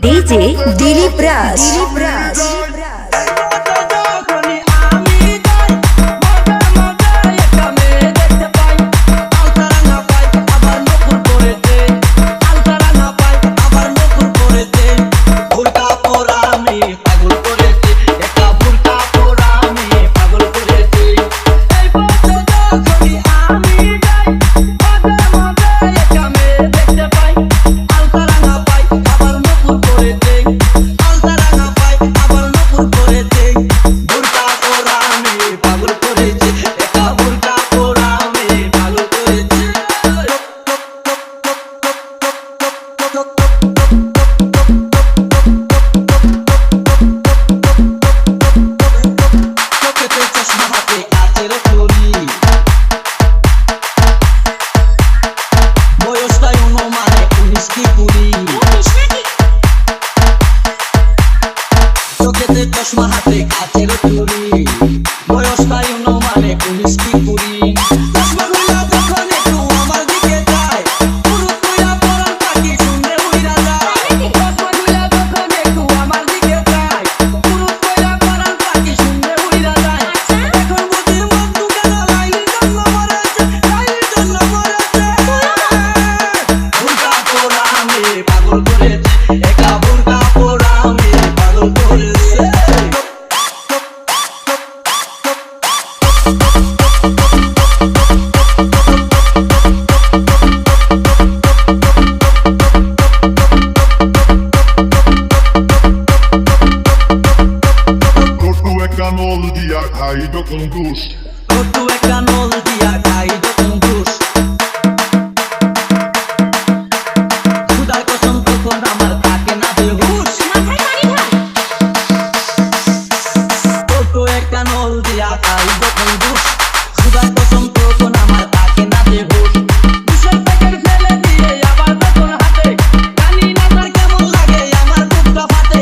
DJ Dilip Raj. চশমা হাতে কাচের চুড়ি বয়সটাই অনুমানে 19 কি 20 চশমা খুইলা যখন একটু আমার দিকে যায় পুরো কইরা পরার পাখি শুনে উইরা যায় চশমা খুইলা যখন একটু আমার দিকে যায় পুরো কইরা পরার পাখি শুনে উইরা যায় এখন বুঝির মত দুকান লাইনের জন্য মরেছে বুরকা পরা আমি পাগল করেছে একা বুরকা পরা আমি পাগল করেছে Nol dia caído com luz. Todo é canol dia caído com luz. Sudar কসম তখন আমার থাকে না বেহুশ মাথায় পানি ঢাল todo é canol dia caído com luz. Sudar কসম তখন আমার থাকে না বেহুশ বিশাল প্যাকেট ফেলে দিয়ে আবার তখন হাতে জানি না তার কেমন লাগে আমার বুকটা ফাটে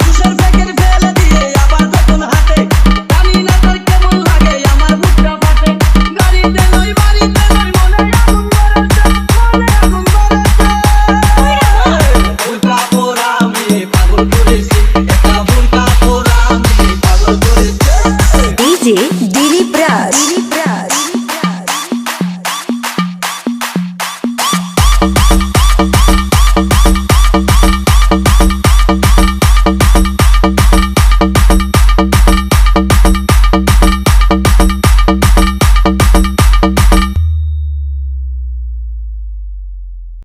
বিশাল প্যাকেট ফেলে দিয়ে আবার তখন হাতে জানি না তার কেমন লাগে আমার বুকটা ফাটে গাড়িতে নই বাড়িতে নই মনে আগুন ধরেছে বুরকা পরা আমি পাগল করেছি একা বুরকা পরা আমি পাগল করেছি DJ Dilip Raj.